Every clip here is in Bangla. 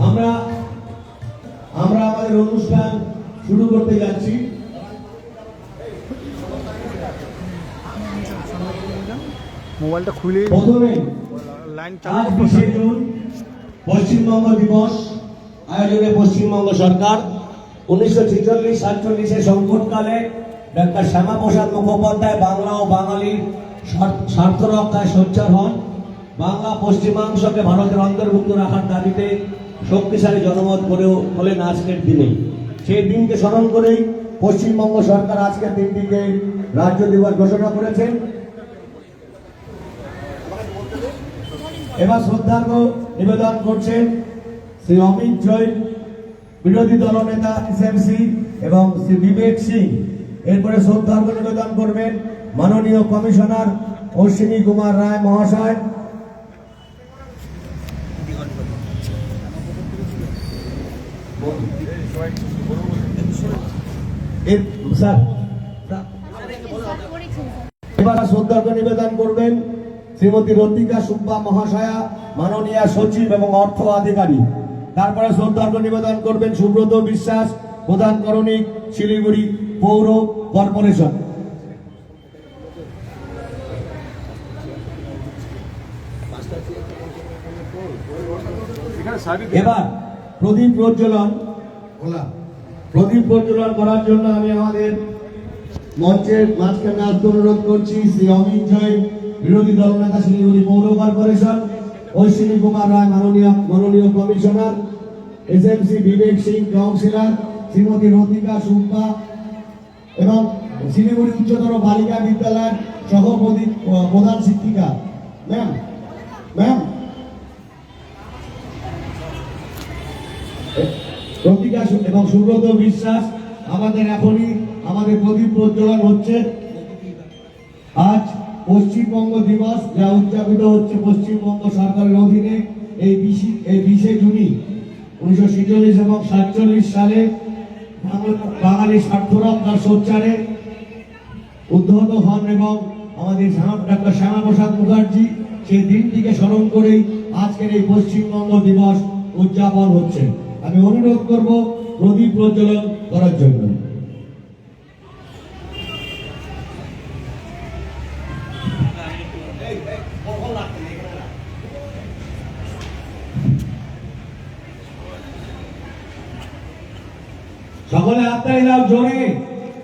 আমরা আমরা আমাদের অনুষ্ঠান শুরু করতে যাচ্ছি। মোবাইলটা খুলে প্রথমে লাইন আজ 20শে জুন পশ্চিমবঙ্গ দিবস আয়োজনে পশ্চিমবঙ্গ সরকার 1946-47 সংকটকালে ডাক্তার শ্যামাপ্রসাদ মুখোপাধ্যায় বাংলা ও বাঙালির স্বার্থ রক্ষায় সোচ্চার হন। বাংলা পশ্চিমাংশকে ভারতের অন্তর্ভুক্ত রাখার দাবিতে শক্তিশালী জনমত গড়ে তোলেন আজকের দিনে। সেই দিনকে স্মরণ করেই পশ্চিমবঙ্গ সরকার আজকের দিনটিকে রাজ্য দিবস ঘোষণা করেছেন। এবার শ্রদ্ধার্ঘ্য নিবেদন করছেন শ্রী অমিত জৈন, বিরোধী দলনেতা এসএমসি, এবং শ্রী বিবেক সিং। এরপরে শ্রদ্ধার্ঘ্য নিবেদন করবেন মাননীয় কমিশনার অশ্বিনী কুমার রায় মহাশয়। এবার শ্রদ্ধার্ঘ্য নিবেদন করবেন শ্রীমতী রতিকা সুব্বা মহাশয়া, মাননীয় সচিব এবং অর্থ আধিকারিক। তারপরে শ্রদ্ধার্ঘ্য নিবেদন করবেন সুব্রত বিশ্বাস, প্রধান করণিক, শিলিগুড়ি পৌর কর্পোরেশন। এবার প্রদীপ প্রজ্বলন করার জন্য আমি আমাদের মঞ্চের মাঝখানে আসতে অনুরোধ করছি শ্রী অমিত জয়, বিরোধী দলনেতা শিলিগুড়ি পৌর কর্পোরেশন, অশ্বিনী কুমার রায় মাননীয় কমিশনার, এসএমসি বিবেক সিং কাউন্সিলর, শ্রীমতী রতিকা সুব্বা এবং শিলিগুড়ি উচ্চতর বালিকা বিদ্যালয়ের সহপ্রধান প্রধান শিক্ষিকা ম্যাম রতিকা এবং সুব্রত বিশ্বাস। আমাদের প্রদীপ প্রজ্বলন হচ্ছে। আজ পশ্চিমবঙ্গ দিবস, যা উদযাপিত হচ্ছে পশ্চিমবঙ্গ সরকারের অধীনে। এই 20শে জুন 1947 এবং 47 সালে বাঙালি স্বার্থ রক্ষার সোচ্চারে উদ্ধত হন এবং আমাদের ডাক্তার শ্যামাপ্রসাদ মুখার্জি। সেই দিনটিকে স্মরণ করেই আজকের এই পশ্চিমবঙ্গ দিবস উদযাপন হচ্ছে। আমি অনুরোধ করব প্রদীপ প্রজ্বলন করার জন্য। সকলে আপনারা দাও জোরে।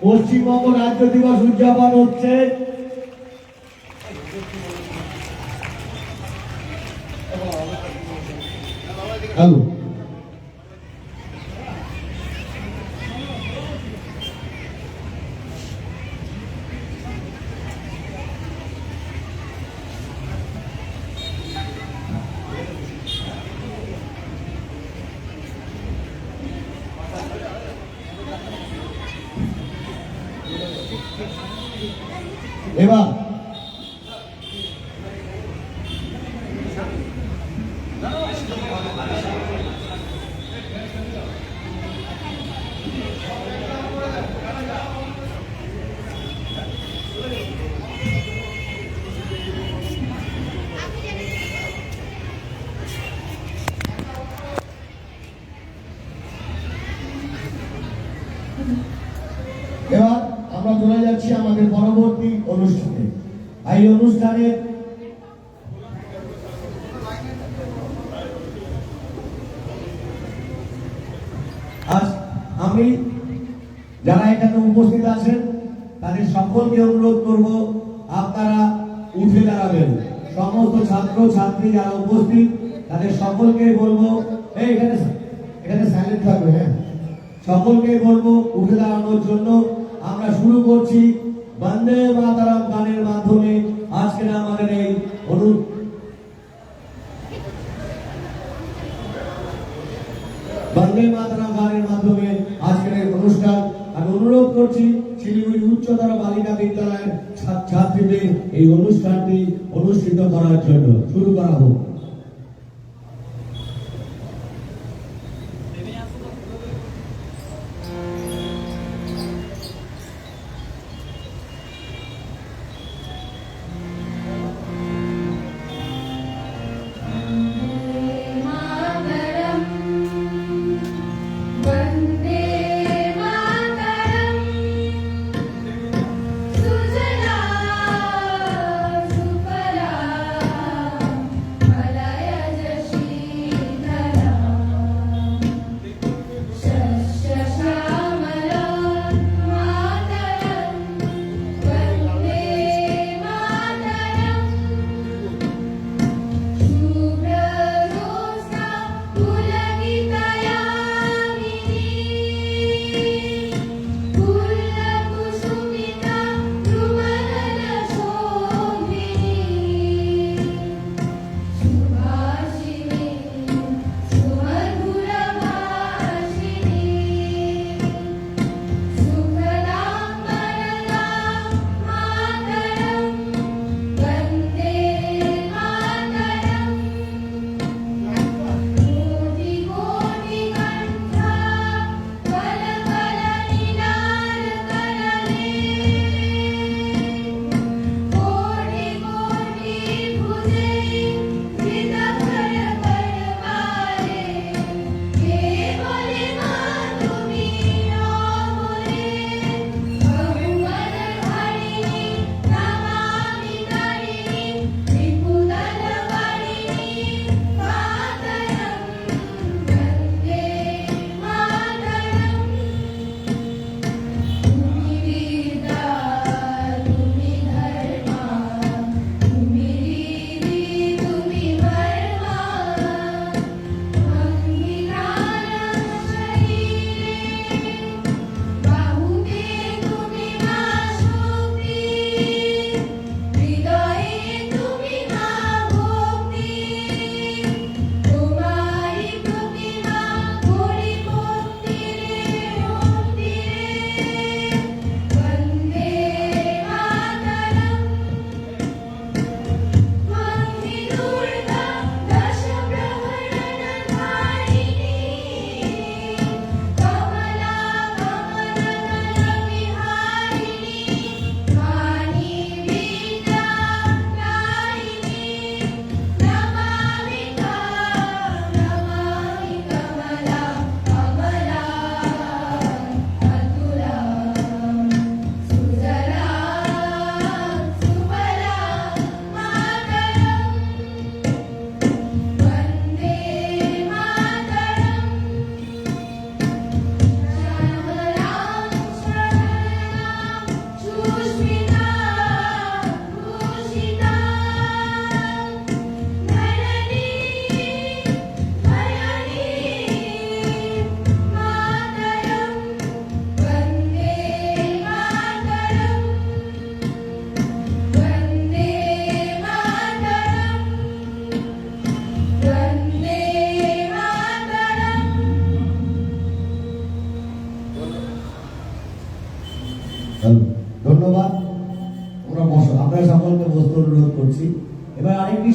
পশ্চিমবঙ্গ রাজ্য দিবস উদযাপন হচ্ছে। হ্যালো, এবার আমরা চলে যাচ্ছি আমাদের পরবর্তী অনুষ্ঠানে। এই অনুষ্ঠানে আজ আমি যারা এখানে উপস্থিত আছেন তাদের সকলকে অনুরোধ করব আপনারা উঠে দাঁড়াবেন। সমস্ত ছাত্র ছাত্রী যারা উপস্থিত তাদের সকলকে বলবো এখানে সাইলেন্ট থাকবে। হ্যাঁ, সকলকে বলবো উঠে দাঁড়ানোর জন্য। আমরা শুরু করছি বন্দে মাতরম গানের মাধ্যমে আজকের আমাদের এই বন্দে মাতরম গানের মাধ্যমে আজকের এই অনুষ্ঠান। আমি অনুরোধ করছি শিলিগুড়ি উচ্চতর বালিকা বিদ্যালয়ের ছাত্রীদের এই অনুষ্ঠানটি অনুষ্ঠিত করার জন্য। শুরু করা হোক।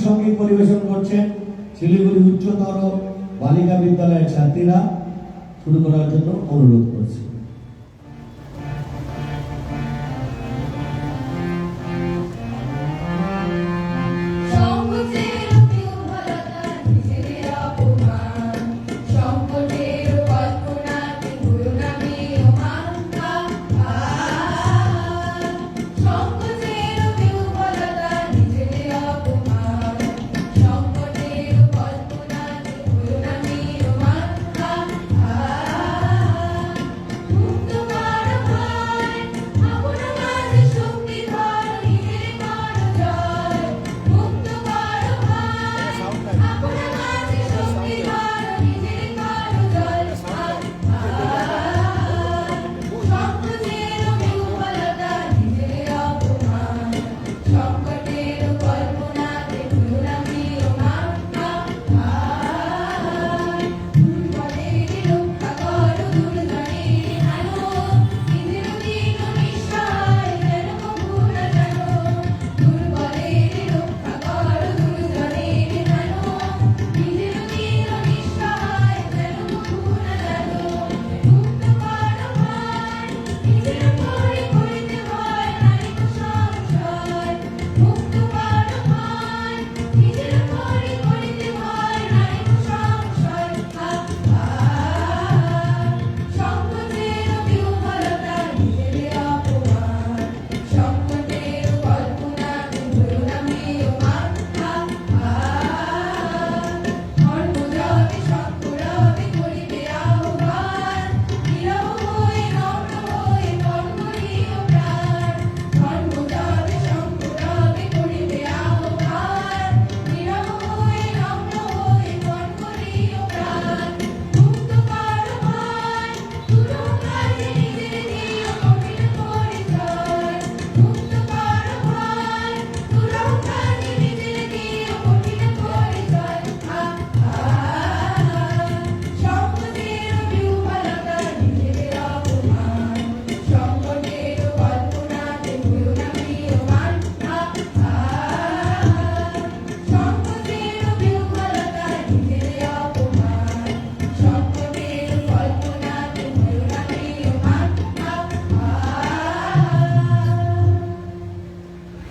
সঙ্গীত পরিবেশন করছেন শিলিগুড়ি উচ্চতর বালিকা বিদ্যালয়ের ছাত্রীরা। শুরু করার জন্য অনুরোধ করছি।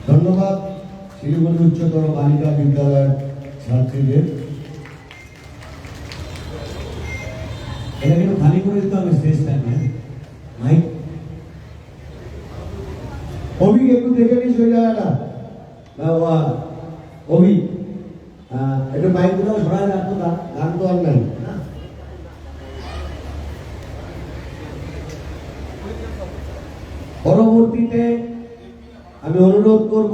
ধন্যবাদ শিলিগুড়ি উচ্চতর বালিকা বিদ্যালয়ের ছাত্রীদের। এটা কিন্তু খালি করে দিতে হবে স্টেজটা নিয়ে। মাইক অভি একটু দেখে নিস ওই জায়গাটা। অভি একটু মাইক গুলো সরাই রাখতো না, গান তো আর নাই। পরবর্তীতে আমি অনুরোধ করব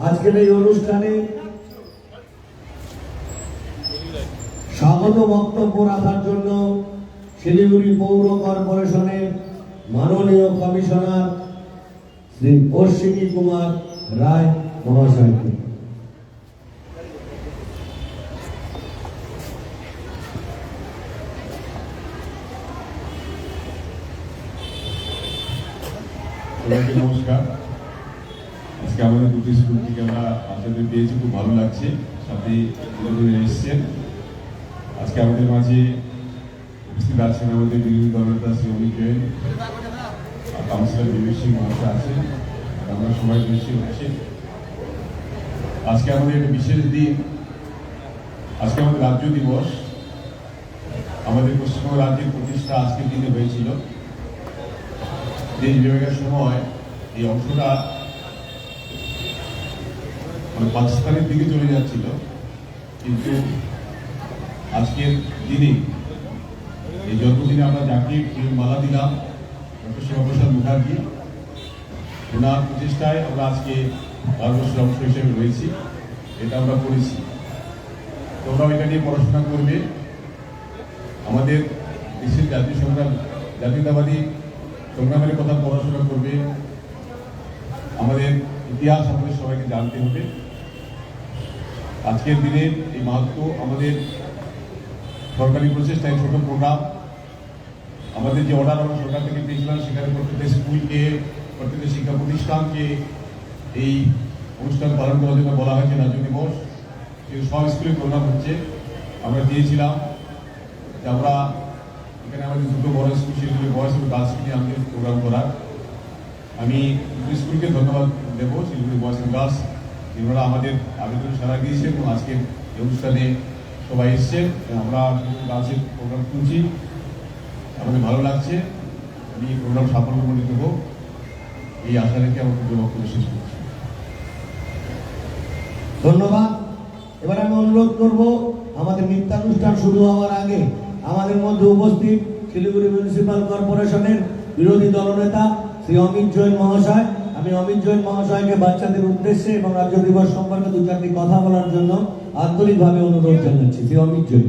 আজকের এই অনুষ্ঠানে স্বাগত বক্তব্য রাখার জন্য শিলিগুড়ি পৌর কর্পোরেশনের মাননীয় কমিশনার শ্রী অশ্বিনী কুমার রায় মহাশয়কে। সবাইকে নমস্কার। আজকে আমাদের দুটি স্কুল থেকে আমরা বাচ্চাদের পেয়েছি, খুব ভালো লাগছে। সাথে এসছেন আজকে আমাদের মাঝে উপস্থিত আছেন আমাদের বিরোধী দলনেতা শ্রী অমিত জৈন, কাউন্সিলর বিবেক সিং মহাশয় আছেন। আমরা সবাই বসে হচ্ছে আজকে আমাদের একটা বিশেষ দিন। আজকে আমাদের রাজ্য দিবস। আমাদের পশ্চিমবঙ্গ রাজ্যের প্রতিষ্ঠা আজকের দিনে হয়েছিল। দেশ বিভাগের সময় এই অংশটা পাকিস্তানের দিকে চলে যাচ্ছিল, কিন্তু আজকের দিনে এই জন্মদিনে আমরা যাকে মালা দিলাম ডক্টর শ্যামাপ্রসাদ মুখার্জি, ওনার প্রচেষ্টায় আমরা আজকে ভারতবর্ষের অংশ হিসেবে রয়েছি। এটা আমরা করেছি। তোমরাও এটা নিয়ে পড়াশোনা করবে। আমাদের দেশের জাতীয় সংগ্রাম, জাতীয়তাবাদী সংগ্রামের কথা পড়াশোনা করবে। আমাদের ইতিহাস আমাদের সবাইকে জানতে হবে। আজকের দিনের এই মাহাত্ম আমাদের সরকারি প্রচেষ্টায় ছোট প্রোগ্রাম, আমাদের যে অর্ডার আমরা সরকার থেকে পেয়েছিলাম, সেখানে প্রত্যেকটা স্কুলকে, প্রত্যেকটা শিক্ষা প্রতিষ্ঠানকে এই অনুষ্ঠান পালন করার জন্য বলা হয়েছে রাজ্য দিবস, কিন্তু সব স্কুলে প্রোগ্রাম হচ্ছে। আমরা দিয়েছিলাম যে আমরা এখানে আমাদের দুটো বড় স্কুল, সেগুলি বয়স এবং গার্লসকে নিয়ে আমাদের প্রোগ্রাম করার। আমি দুটো স্কুলকে ধন্যবাদ দেবো, শিলিগুড়ি বয়স এবং গার্লস, এনারা আমাদের আবেদন সাড়া দিয়েছে এবং আজকের এই অনুষ্ঠানে সবাই এসছেন। আমরা গার্লসের প্রোগ্রাম শুনছি, আমাদের ভালো লাগছে। আমি এই প্রোগ্রাম সাফল্যমণ্ডিত হোক এই আশা রেখে আমার পুজো বক্তব্য শেষ করছি। ধন্যবাদ। এবার আমি অনুরোধ করব আমাদের নৃত্যানুষ্ঠান শুরু হওয়ার আগে আমাদের মধ্যে উপস্থিত শিলিগুড়ি মিউনিসিপাল কর্পোরেশনের বিরোধী দলনেতা শ্রী অমিত জৈন মহাশয়, আমি অমিত জৈন মহাশয়কে বাচ্চাদের উদ্দেশ্যে এবং রাজ্য দিবস সম্পর্কে দু চারটি কথা বলার জন্য আন্তরিকভাবে অনুরোধ জানাচ্ছি। শ্রী অমিত জৈন।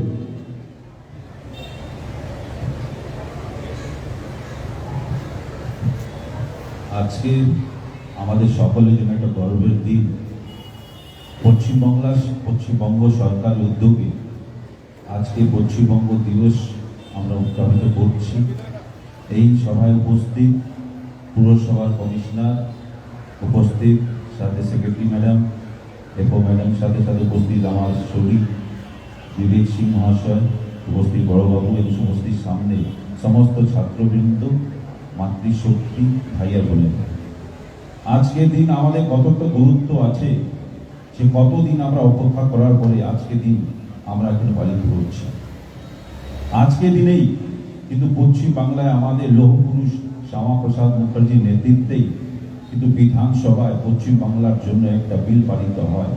আজকে আমাদের সকলের জন্য একটা গর্বের দিন। পশ্চিমবঙ্গ সরকারের উদ্যোগে আজকে পশ্চিমবঙ্গ দিবস আমরা উদযাপিত করছি। এই সভায় উপস্থিত পুরসভার কমিশনার, উপস্থিত সাথে সেক্রেটারি ম্যাডাম, এপো ম্যাডাম, সাথে সাথে উপস্থিত আমার শরীর বিবেক সিং মহাশয়, উপস্থিত বড়বাবু এবং উপস্থিত সামনে সমস্ত ছাত্রবৃন্দ, মাতৃশক্তি, ভাইয়া বোনেরা। আজকের দিন আমাদের কতটা গুরুত্ব আছে, সে কতদিন আমরা অপেক্ষা করার পরে আজকের দিন আমরা এখানে পালিত করছি। আজকে দিনেই কিন্তু পশ্চিম বাংলায় আমাদের লৌহ পুরুষ শ্যামাপ্রসাদ মুখার্জির নেতৃত্বেই কিন্তু বিধানসভায় পশ্চিম বাংলার জন্য একটা বিল পালিত হয়,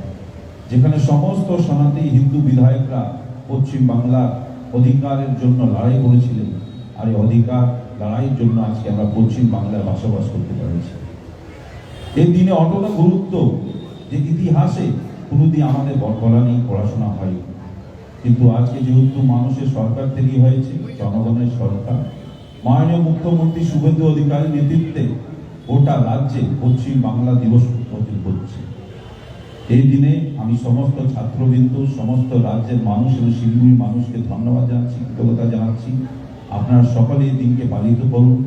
যেখানে সমস্ত সনাতনী হিন্দু বিধায়করা পশ্চিম বাংলার অধিকারের জন্য লড়াই করেছিলেন। আর এই অধিকার লড়াইয়ের জন্য আজকে আমরা পশ্চিম বাংলায় বসবাস করতে পেরেছি। এই দিনে অতটা গুরুত্ব যে ইতিহাসে কোনোদিন আমাদের বলা নেই, পড়াশোনা হয়, কিন্তু আজকে যেহেতু মানুষের সরকার তৈরি হয়েছে, জনগণের সরকার, মাননীয় মুখ্যমন্ত্রী শুভেন্দু অধিকারীর নেতৃত্বে গোটা রাজ্যে পশ্চিম বাংলা দিবস উদযাপন করছে। এই দিনে আমি সমস্ত ছাত্রবৃন্দ, সমস্ত রাজ্যের মানুষ এবং শিলিগুড়ির মানুষকে ধন্যবাদ জানাচ্ছি, কৃতজ্ঞতা জানাচ্ছি। আপনারা সকলে এই দিনকে পালিত করুন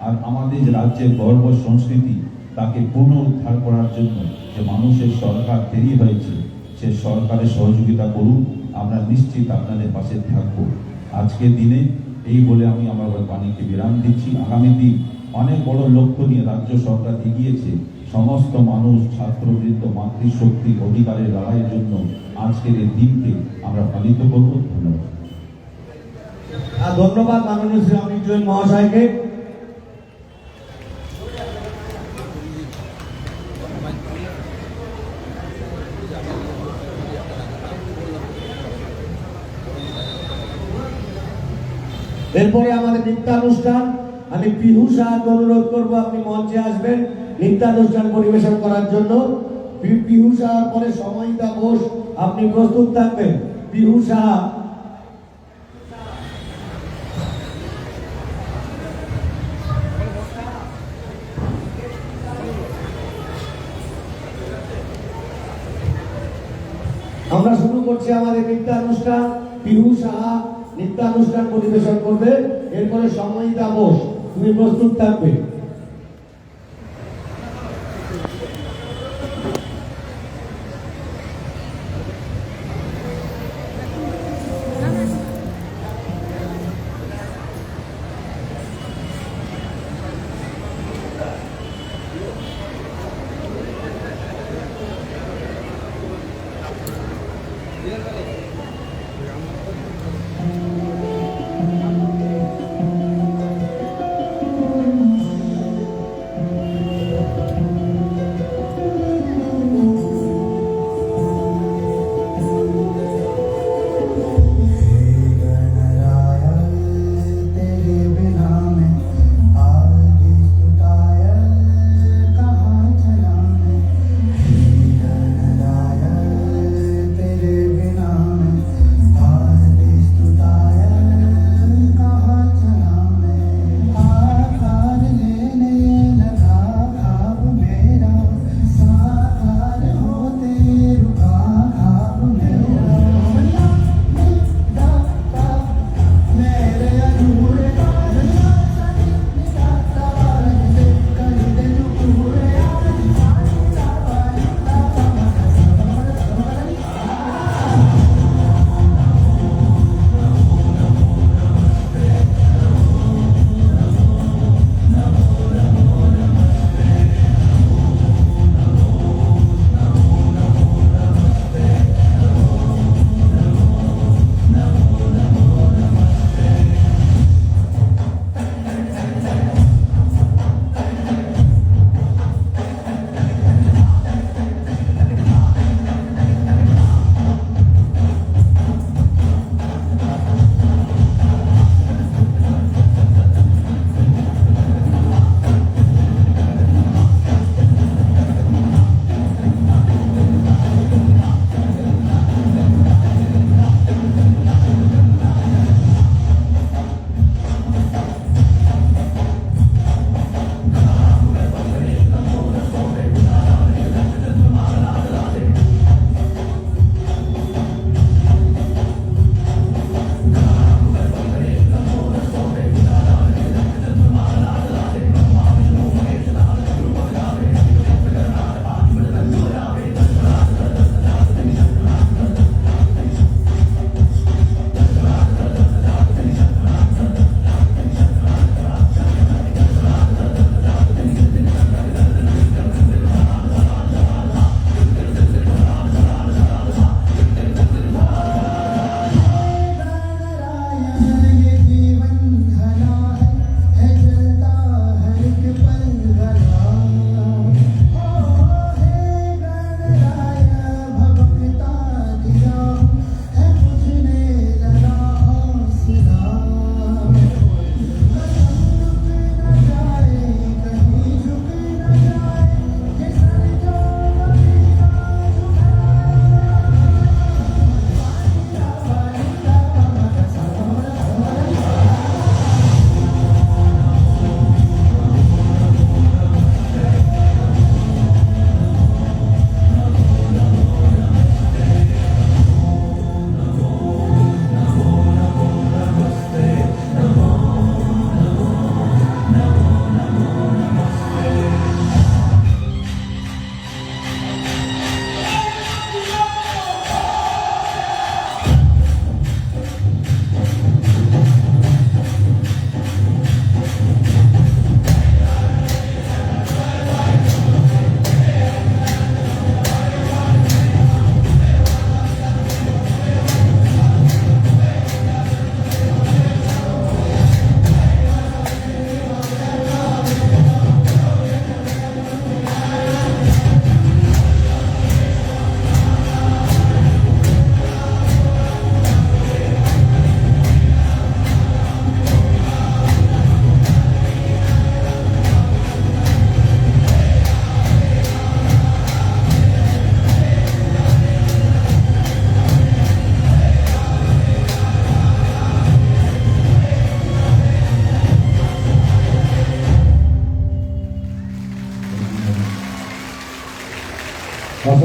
আর আমাদের রাজ্যের গর্ব সংস্কৃতি তাকে পুনরুদ্ধার করার জন্য যে মানুষের সরকার তৈরি হয়েছে, সে সরকারের সহযোগিতা করুন। আমরা নিশ্চিত আপনাদের পাশে থাকবো। আজকের দিনে এই বলে আমি আমার বাণীকে বিরাম দিচ্ছি। আগামী দিন অনেক বড় লক্ষ্য নিয়ে রাজ্য সরকার এগিয়েছে। সমস্ত মানুষ, ছাত্রবৃন্দ, মাতৃশক্তি, অধিকারের লড়াইয়ের জন্য আজকের এই দিনকে আমরা পালিত করব। ধন্যবাদ। ধন্যবাদ মাননীয় শ্রী অমিত জৈন মহাশয়কে। এরপরে আমাদের নৃত্যানুষ্ঠান, আমি পিহু সাহাকে অনুরোধ করবো আপনি মঞ্চে আসবেন নৃত্যানুষ্ঠান পরিবেশন করার জন্য। পিহু সাহার পরে সময়িতা ঘোষ, আপনি প্রস্তুত থাকবেন। পিহু সাহা। আমরা শুরু করছি আমাদের নৃত্যানুষ্ঠান। পিহু সাহা নৃত্যানুষ্ঠান পরিবেশন করবে, এরপরে সময়িতা ঘোষ, তুমি প্রস্তুত থাকবে।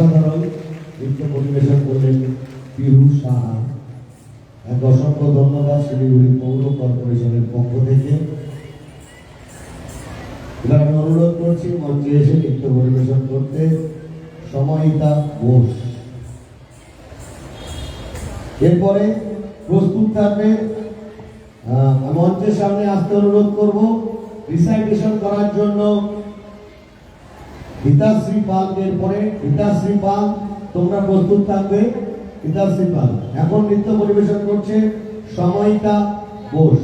অসাধারণ নৃত্য পরিবেশন করলেন পিহু সাহা। এক অসংখ্য ধন্যবাদ শিলিগুড়ি পৌর কর্পোরেশনের পক্ষ থেকে। এবার আমি অনুরোধ করছি মঞ্চে এসে নৃত্য পরিবেশন করতে সময়িতা ঘোষ। এরপরে প্রস্তুত থাকবে, মঞ্চের সামনে আসতে অনুরোধ করব রিসাইটেশন করার জন্য গীতাশ্রী পাল। এরপরে গীতাশ্রী পাল, তোমরা প্রস্তুত থাকবে। গীতাশ্রী পাল এখন নৃত্য পরিবেশন করছে সময়িতা ঘোষ।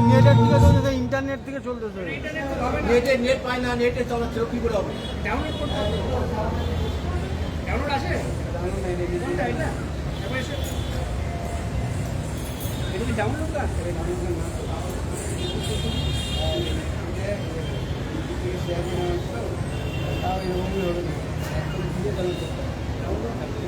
নেটের দিকে চলতেছে, ইন্টারনেট থেকে চলতেছে। নেট পায় না, নেটে চলাচ্ছিল কি করে হবে? ডাউনলোড করতে হবে। ডাউনলোড আছে? ডাউনলোড নাই দেখি। কোনটা এটা? এবার এসে এটা কি ডাউনলোড করা আছে? ডাউনলোড না। তাও এরকমই হবে না। একদম দিয়ে ডাউনলোড করতে হবে। ডাউনলোড থাকবে।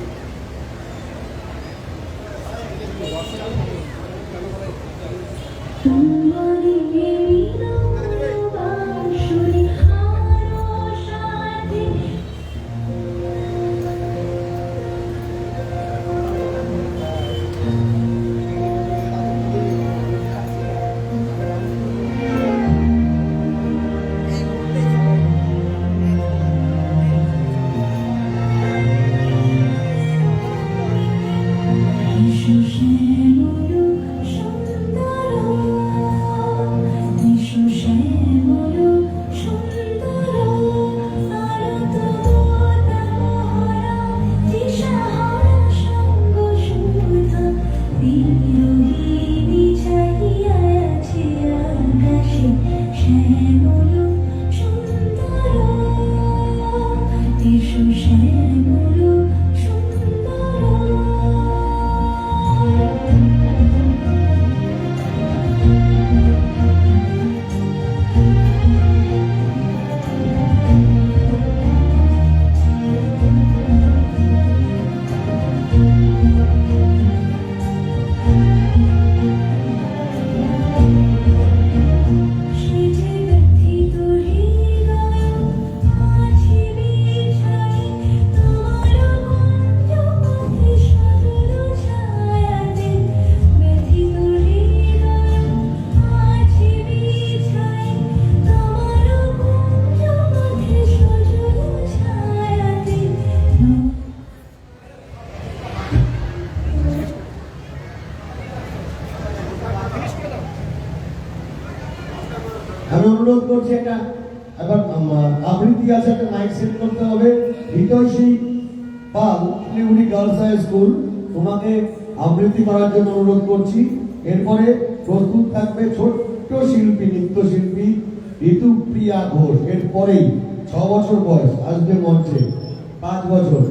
আমি অনুরোধ করছি একটা এবার আবৃত্তি ত্রুটি আছে, একটা মাইক সেট করতে হবে। হিতৈষী পাল, শিলিগুড়ি গার্লস হাই স্কুল, তোমাকে আবৃত্তি করার জন্য অনুরোধ করছি। এরপরে প্রস্তুত থাকবে ছোট্ট শিল্পী, নৃত্যশিল্পী ঋতুপ্রিয়া ঘোষ। এরপরেই 6 বছর বয়স আসবে মঞ্চে, 5 বছর।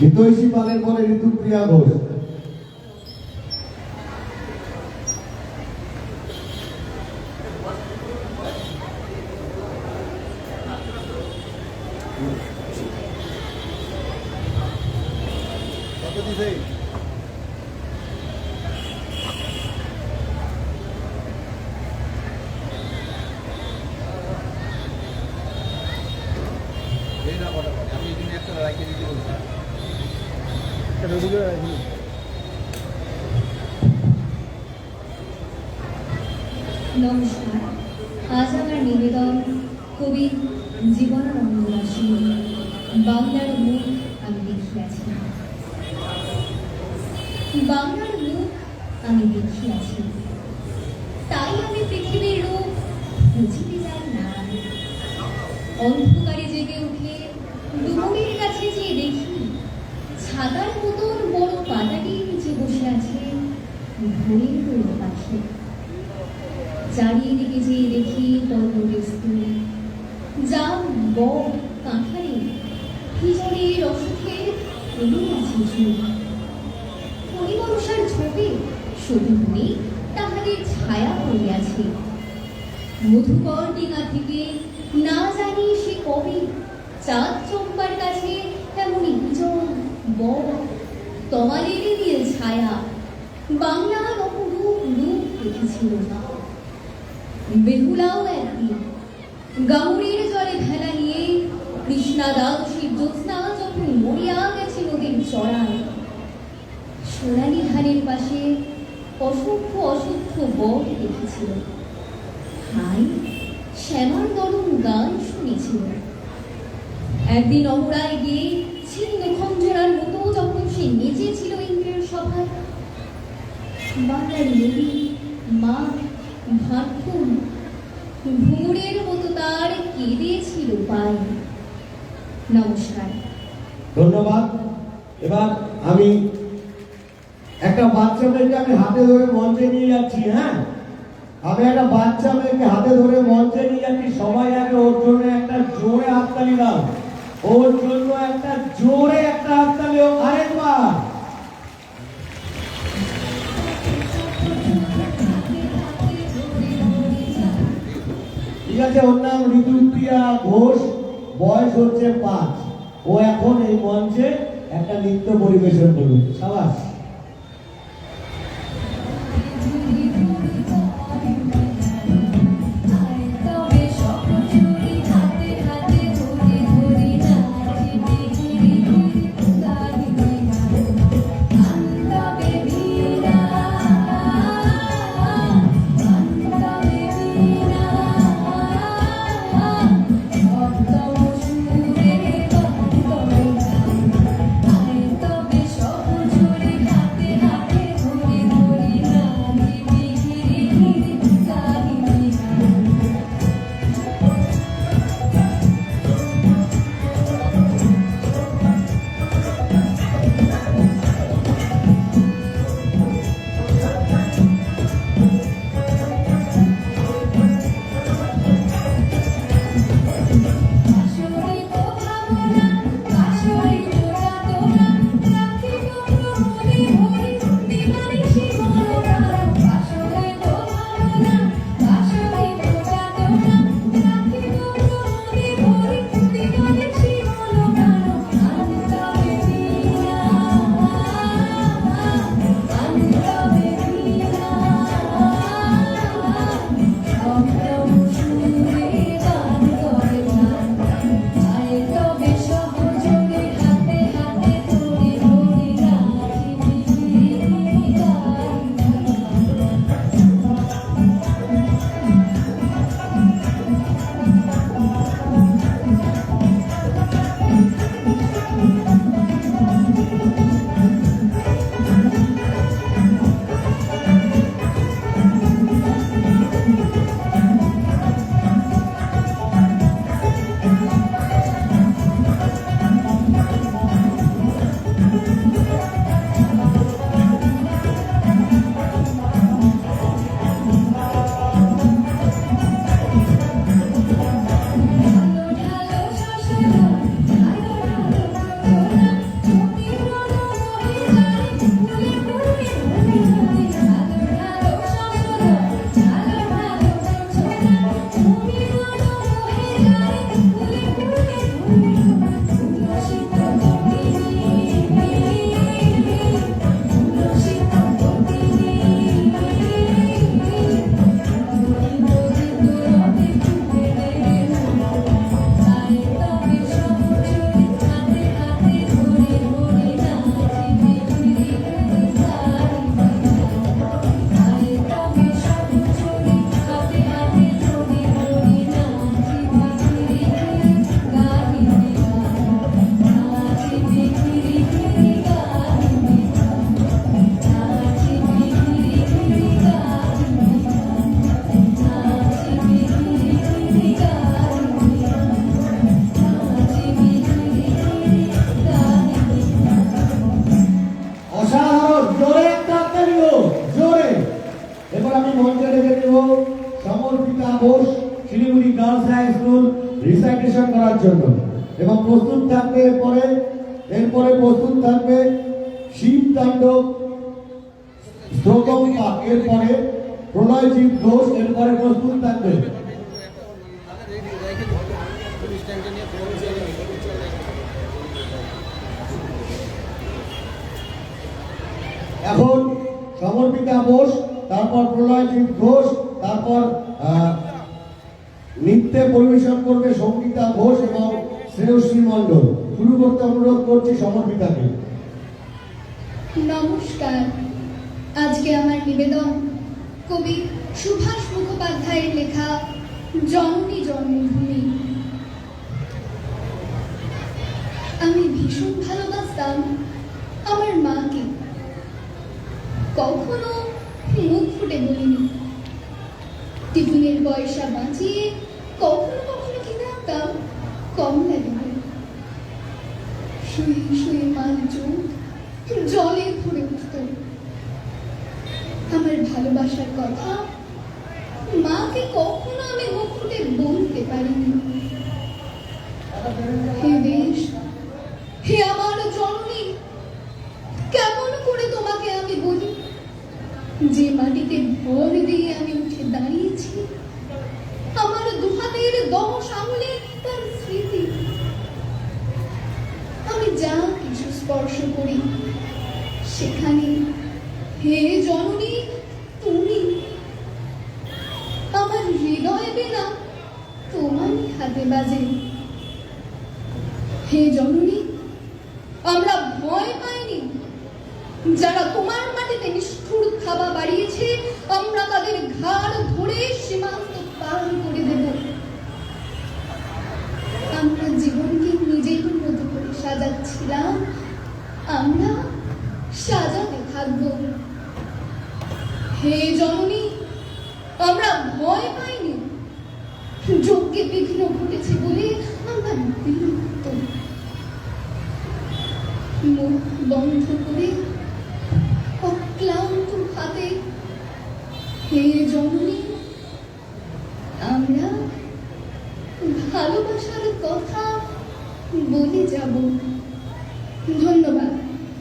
হিতৈষী পালের পরে ঋতুপ্রিয়া ঘোষ। আমি এই জন্য একটা রাইখে দিতে বলছি। নমস্কার, আজ আমার নিবেদন কবি জীবনানন্দ দাশের বাংলার মুখ আমি দেখিয়াছি। বাংলার মুখ আমি দেখিয়াছি, তাই আমি পৃথিবীর রূপ বুঝিতে যাই না। অন্ধকারে জেগে উঠে ডুমুরের কাছে যেয়ে দেখি ছাতার মতন বড় পাতাটির নিচে বসে আছে ভোরের রোদ পাখি। চারিদিকে যেয়ে দেখি টলটলে স্কুল, জাম, বট, কাঁঠালি, হিজড়ের অসুখের ফুলে আছে ঝুল। পরিবর্ষার ঝোপে শুধু নেই তাহাদের ছায়া পড়িয়াছে। মধুকর ডিঙা থেকে না জানি সে কবে চাঁদ চম্পার কাছে তেমনি হিজল, বট, তমালের নীল ছায়া বাংলার অপরূপ রূপ দেখেছিল। বেহুলাও একদিন গাউরের জলে ভেলা নিয়ে কৃষ্ণা দ্বাদশীর জ্যোৎস্না যখন মরিয়া গেছে নদীর চড়ায়, সোনালি ধারের পাশে অসংখ্য অসংখ্য বট দেখেছিল। হাই শ্যামার নরম গান শুনেছিল। একদিন অমরায় গিয়ে ছিন্ন খঞ্জরার মতো যখন সে নেচেছিল ইন্দ্রের সভায়, বাংলার নদী, মাঠ, ভাটকুন ঘুঙুরের মতো তার কেঁদেছিল পায়। নমস্কার। ধন্যবাদ। এবার আমি একটা বাচ্চা মেয়েকে আমি হাতে ধরে মঞ্চে নিয়ে যাচ্ছি। হ্যাঁ, আমি একটা বাচ্চা মেয়েকে হাতে ধরে মঞ্চে নিয়ে যাচ্ছি। সবাই আগে ওর জন্য একটা জোরে হাততালি দাও। ওর জন্য একটা জোরে একটা হাততালি হোক আরেকবার। ঠিক আছে, ওর নাম ঋতুপ্রিয়া ঘোষ, বয়স হচ্ছে 5। ও এখন এই মঞ্চে একটা নৃত্য পরিবেশন করবে। সাবাস। তবে সব জুড়ে স্কুল রিসাইটেশন করার জন্য। এবং প্রস্তুত থাকবে এরপরে প্রস্তুত থাকবে শিব তাণ্ডব শ্রোতম পাঠ, এরপরে প্রলয়জিৎ ঘোষ, এরপরে প্রস্তুত থাকবে। এখন সমর্পিতা বোস, তারপর প্রলয়জিৎ ঘোষ, তারপর নৃত্যে পরিবেশন করবে সঙ্গীতা ঘোষ এবং শ্রেয়শ্রী মণ্ডল। শুরু করতে অনুরোধ করছি সমর্পিতাকে। নমস্কার। আজকে আমার নিবেদন কবি সুভাষ মুখোপাধ্যায়ের লেখা জননী জন্মভূমি। আমি ভীষণ ভালোবাসতাম আমার মাকে, কখনো মুখ ফুটে বলিনি। টিফিনের পয়সা বাঁচিয়ে কখনো কখনো কিনে আনতাম কমলা লেবু। শুয়ে শুয়ে মার চোখ জলে ভরে উঠত। আমার ভালোবাসার কথা মাকে কখনো আমি মুখ ফুটে বলতে পারিনি। হে দেশ, হে আমার জননী, কেমন করে তোমাকে আমি বলি, যে মাটিতে ভর দিয়ে আমি উঠে দাঁড়িয়েছি, আমার দুহাতের দশ আঙুলে তার স্মৃতি। আমি যা কিছু স্পর্শ করি সেখানে হে জননী তুমি। আমার হৃদয় বেনা তোমারই হাতে বাজে। হে জননী, আমরা ভয় পাইনি। যারা তোমার মাটিতে নিষ্ঠুর থাবা বাড়িয়েছে, আমরা তাদের ঘাড় ধরে সীমান্ত পার করে দেব। আমরা জীবনকে নিজের মতো করে সাজাচ্ছিলাম, আমরা সাজাতে থাকব। হে জননী, আমরা ভয় পাইনি। যজ্ঞে বিঘ্ন ঘটেছে বলে আমরা বিরক্ত। মুখ বন্ধ করে অক্লান্ত হাতে হে জননী, আমরা ভালোবাসার কথা বলে যাব। ধন্যবাদ।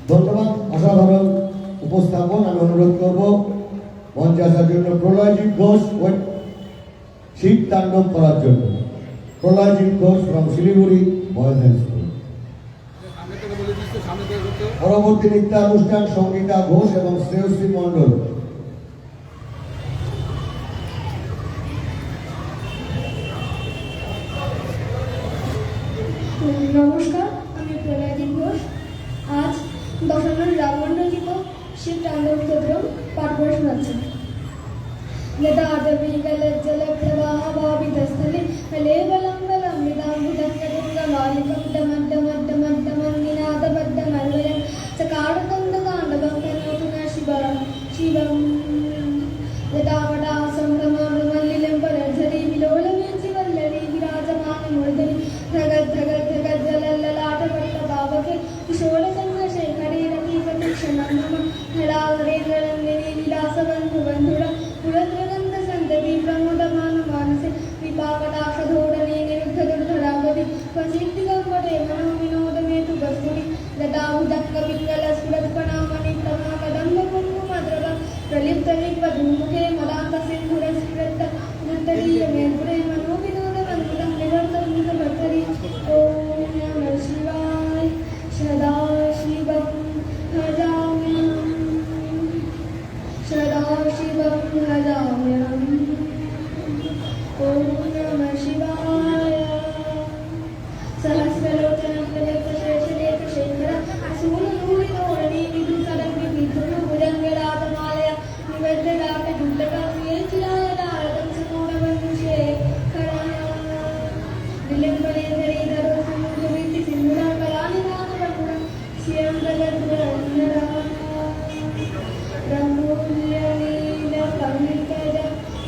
ধন্যবাদ, অসাধারণ উপস্থাপন। আমি অনুরোধ করব মঞ্চে আসার জন্য প্রলয়জিৎ ঘোষ শিব তাণ্ডব করার জন্য। Pralayjit Ghosh from Siliguri boys high school. পরবর্তী নৃত্যানুষ্ঠান সঙ্গীতা ঘোষ এবং শ্রেয়শ্রী মণ্ডল। নমস্কার, আমি প্রলয়জিৎ ঘোষ। আজ দশানন রামমণ্ডলিত শিব তাণ্ডব স্তোত্রম পাঠ করে শোনাচ্ছি। यदादविगलज्जलप्रवाहभावितस्थले कलेवलम्बलम्बिताम्बुदङ्गदुर्गमालिकं डमड्डमड्डमड्डमड्डमन्निनादबद्धमल्वयं चकारकन्दताण्डवं तनोतु न शिवं यदावटासम्भ्रममल्लिलं परझरी विलोलवीचिवल्लरी विराजमानमूर्धनि धगद्धगद्धगज्जलल्ललाटपट्टपावके किशोरचन्द्रशेखरे रतिप्रतीक्षणं मम हराहरेन्द्रनन्दिनी विलासबन्धुबन्धुरा पुरन्द्रगन्धसन्दपि प्रमोदमानमानसे विपाकटाक्षधोरणे निरुद्धदुर्धरागति क्वचिद्दिगम्बरे मनोविनोदमे तु कस्तूरि लताहुदक्कपिङ्गलस्फुरत्पणामणिप्रभाकदम्बकुङ्कुमद्रव प्रलिप्तविक्वधूमुखे मदान्तसिन्धुरस्फुरत्त नृत्तरीयमेर्पुरे मनोविनोदवन्दनं निवर्तन्मुखभर्तरि ॐ नमः शिवाय। सदाशिवं भजाम्यहम्, सदाशिवं भजाम्यहम्। ॐ नमः शिवाय। सहस्रलोचनं प्रदत्तशेषलेखशेखर सूलधूलितोरणे विदुसरङ्गिभुजङ्गरातमालया निबद्धदाटदुर्लभं सुमूढबन्धुशेखर विलम्बनेधरीधरो समुद्रवीति सिन्धुराकलानिदानबन्धुर श्रियङ्गलधुरन्नरा प्रमूल्यनीलपङ्कज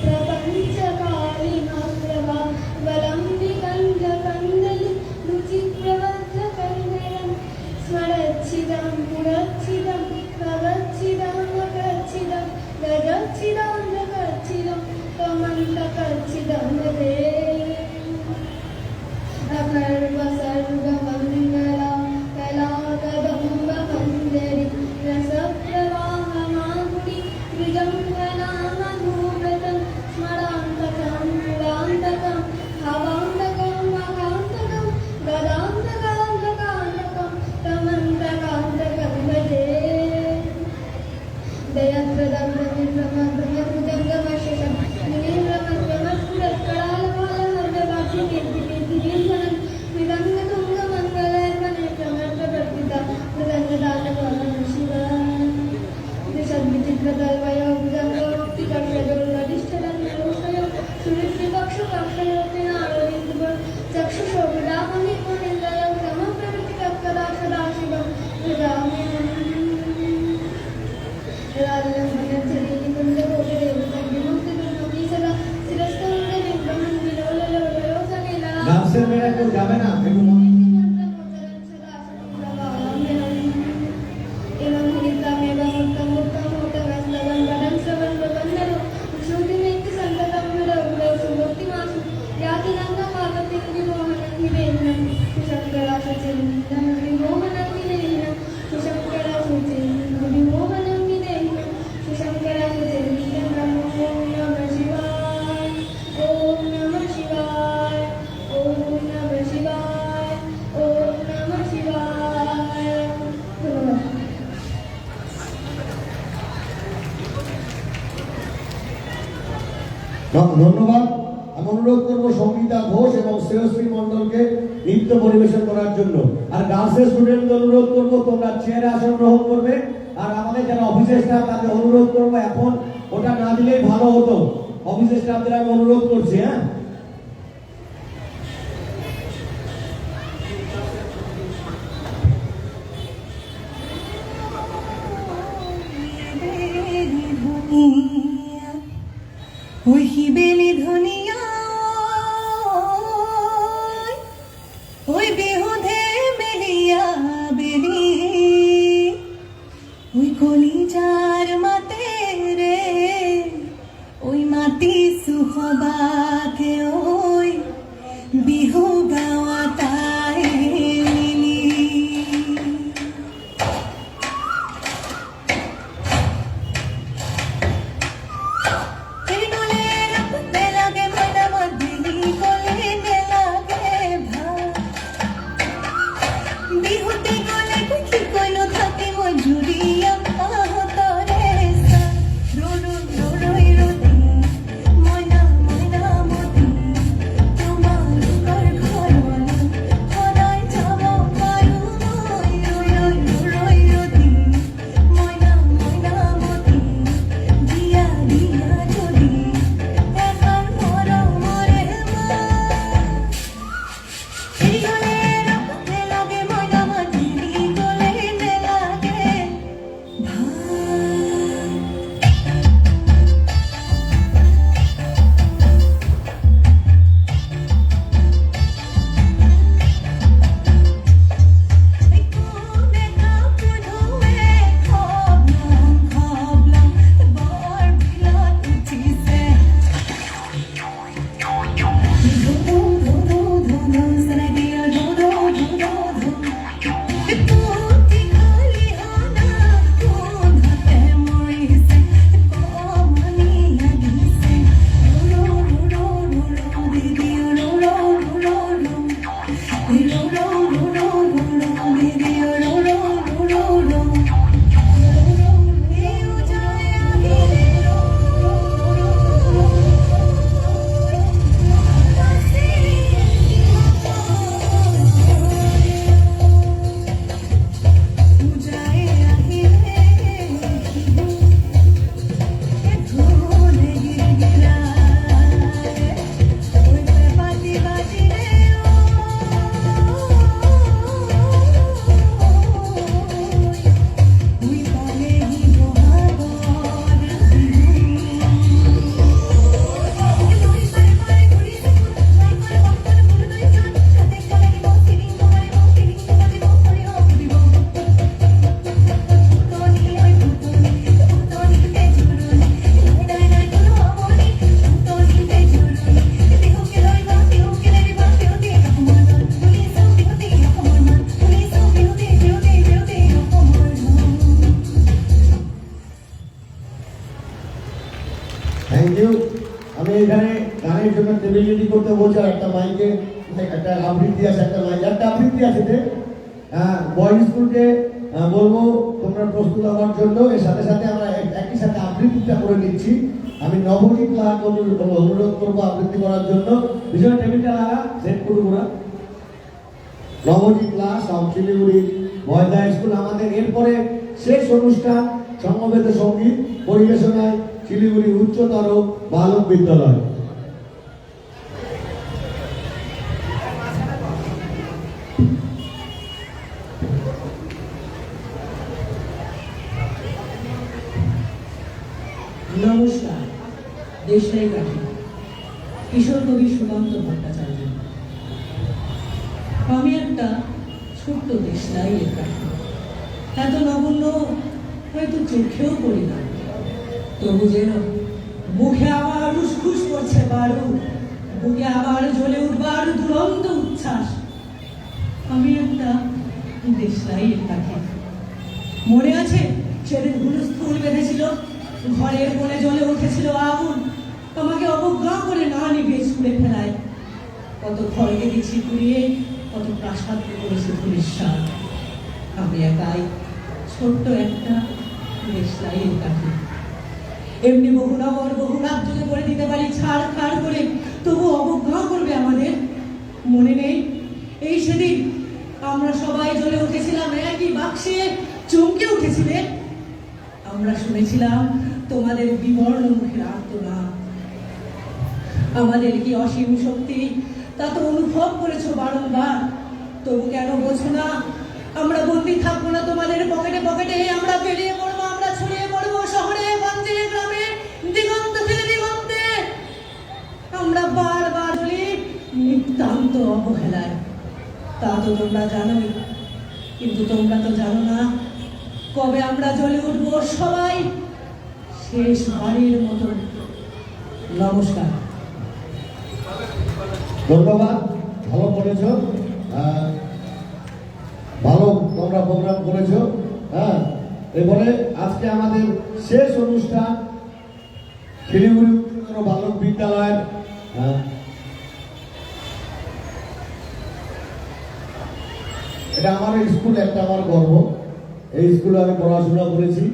प्रपञ्चकालिमाप्रभा वलम्बिकञ्जकन्दलि रुचिप्रबद्धकन्दरं स्मरच्छिदं पुरच्छिदं भगच्छिदमगच्छिदं गजच्छिदं जगच्छिदं त्वमन्तकच्छिदं वदे। গার্লসের মেয়েরা কেউ যাবে না একটু ধন্যবাদ। আমি অনুরোধ করবো সঙ্গীতা ঘোষ এবং শ্রেয়শ্রী মন্ডলকে নৃত্য পরিবেশন করার জন্য। আর গার্লসের স্টুডেন্টদের অনুরোধ করবো তোমরা চেয়ারে আসন গ্রহণ করবে। আর আমাদের যারা অফিসের স্টাফ তাদের অনুরোধ করবো এখন ওটা না দিলেই ভালো হতো। অফিসের স্টাফদের আমি অনুরোধ করছি। হ্যাঁ, ওই বেলি ধনিয়া ওই বেহুধে বেলিয়া বেলি ওই কলিজার মাতে রে ওই মাটি সুহবাকে ওই বিহু গাওয়া তাই মিলি থ্যাংক ইউ। আমি এখানে গানের জন্য টেবিল রেডি করতে বলছি। আর একটা মাইকে একটা আবৃত্তি আছে, একটা আবৃত্তি আছে। বয়েজ স্কুলকে বলবো তোমরা প্রস্তুত হওয়ার জন্য। এর সাথে সাথে আমরা একই সাথে আবৃত্তিটা করে নিচ্ছি। আমি নবদীপ লাহাকে অনুরোধ করবো আবৃত্তি করার জন্য। ভীষণ টেবিলটা লাগা সেট করবো না। নবদীপ লাহা সব শিলিগুড়ি বয়েজ হাই স্কুল। আমাদের এরপরে শেষ অনুষ্ঠান সমবেত সঙ্গীত পরিবেশনায় শিলিগুড়ি উচ্চতর বালক বিদ্যালয়। নমস্কার। দেশলাই কাঠি কিশোর কবি সুকান্ত ভট্টাচার্য। আমি একটা ছোট্ট দেশলাই পাখি, এত নগণ্য হয়তো চোখেও পড়ি না, তবু যেন মুখে আবার উসখুস করছে বারু, বুকে আবার জ্বলে উঠবার দুরন্ত উচ্ছ্বাস। আমি একটা দেশলাই পাখি। মনে আছে সেদিন হুলস্থুল বেঁধেছিল, ঘরের কোণে জ্বলে উঠেছিল আগুন, আমাকে অবজ্ঞা করে না নিভিয়ে ছুঁড়ে ফেলায়। কত খড়গে দিচ্ছি পুড়িয়ে, কত প্রাসাদ করেছে ধূলিসাৎ। আমি একাই ছোট্ট একটা দেশলাইয়ের পাখি। এমনি বহু নগর বহু রাজ্যকে করে দিতে পারি ছাড় খাড় করে, তবু অবজ্ঞা করবে আমাদের। মনে নেই এই সেদিন আমরা সবাই জ্বলে উঠেছিলাম একই বাক্সে, চমকে উঠেছিলে। আমরা শুনেছিলাম তোমাদের বিবর্ণ মুখের আর্তনাদ। আমাদের কি অসীম শক্তি তা তো অনুভব করেছো বারংবার, তবু কেন বোঝো না আমরা বন্দি থাকবো না তোমাদের পকেটে পকেটে। আমরা বেরিয়ে পড়বো, আমরা ছড়িয়ে পড়বো শহরে গঞ্জে গ্রামে, দিগন্ত থেকে দিগন্তে। আমরা বারবার বলি নিতান্ত অবহেলায়, তা তো তোমরা জানোই, কিন্তু তোমরা তো জানো না কবে আমরা জ্বলে উঠবো সবাই শেষবারের মতো। নমস্কার। ধন্যবাদ, ভালো করেছ, ভালো তোমরা প্রোগ্রাম করেছ। হ্যাঁ, এবারে আজকে আমাদের শেষ অনুষ্ঠান শিলিগুড়ি উচ্চতর বালক বিদ্যালয়ের এটা আমার স্কুল, একটা আমার গর্ব। এই স্কুলে আমি পড়াশোনা করেছি।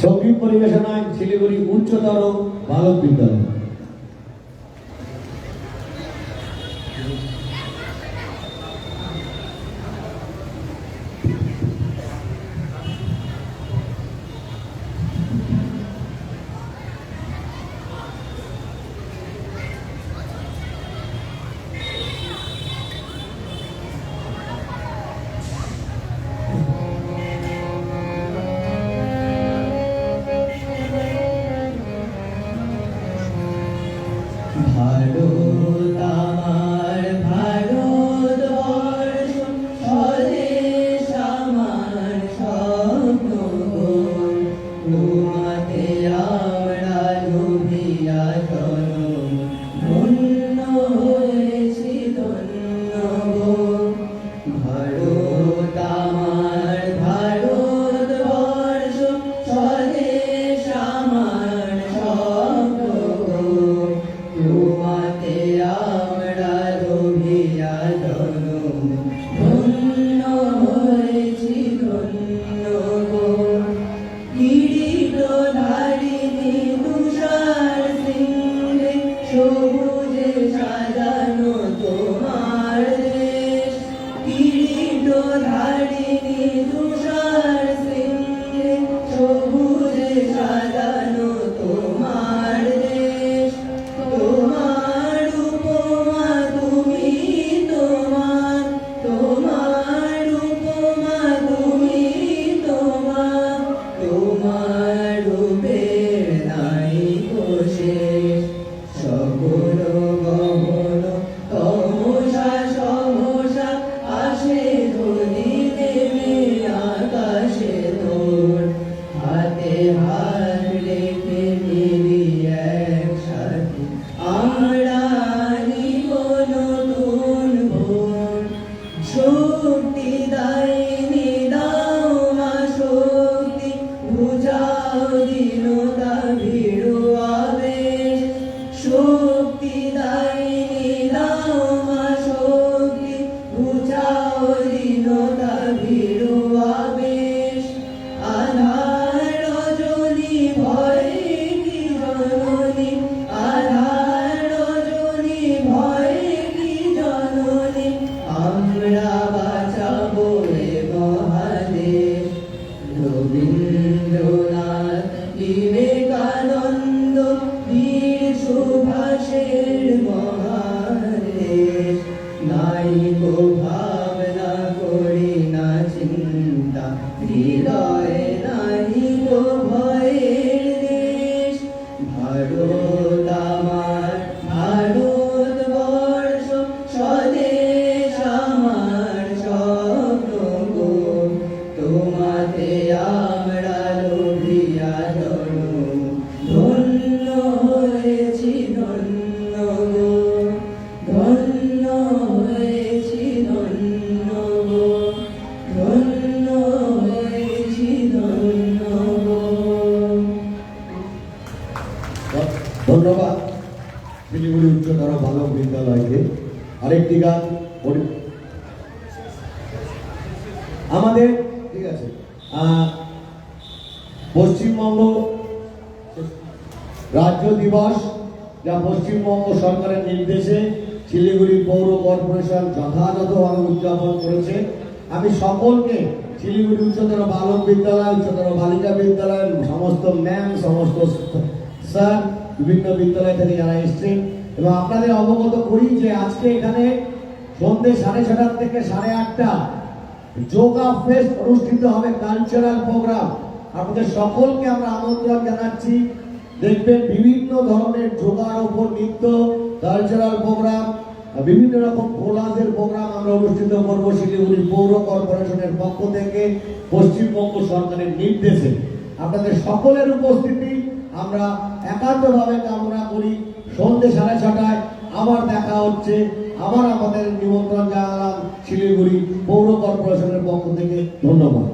সঙ্গীত পরিবেশনায় শিলিগুড়ি উচ্চতর বালক বিদ্যালয়। উচ্চতর বালক বিদ্যালয়কে আরেকটি গান আমাদের ঠিক আছে পশ্চিমবঙ্গ রাজ্য দিবস যা পশ্চিমবঙ্গ সরকারের নির্দেশে শিলিগুড়ি পৌর কর্পোরেশন যথাযথভাবে উদযাপন করেছে। আমি সকলকে শিলিগুড়ি উচ্চতর বালক বিদ্যালয়, উচ্চতর বালিকা বিদ্যালয়ের সমস্ত ম্যাম, সমস্ত স্যার, বিভিন্ন বিদ্যালয় থেকে যারা এসছেন এবং আপনাদের অবগত করি যে আজকে এখানে সন্ধ্যে 6:30 থেকে 8:30 যোগা ফেস্ট অনুষ্ঠিত হবে, কালচারাল প্রোগ্রাম। আপনাদের সকলকে আমরা আমন্ত্রণ জানাচ্ছি। দেখবেন বিভিন্ন ধরনের যোগার উপর নৃত্য, কালচারাল প্রোগ্রাম, বিভিন্ন রকম কোলাজের প্রোগ্রাম আমরা অনুষ্ঠিত করব শিলিগুড়ি পৌর কর্পোরেশনের পক্ষ থেকে পশ্চিমবঙ্গ সরকারের নির্দেশে। আপনাদের সকলের উপস্থিতি আমরা একান্তভাবে কামনা করি। সন্ধ্যে 6:30 আবার দেখা হচ্ছে। আবার আমাদের নিমন্ত্রণ জানালাম শিলিগুড়ি পৌর কর্পোরেশনের পক্ষ থেকে। ধন্যবাদ।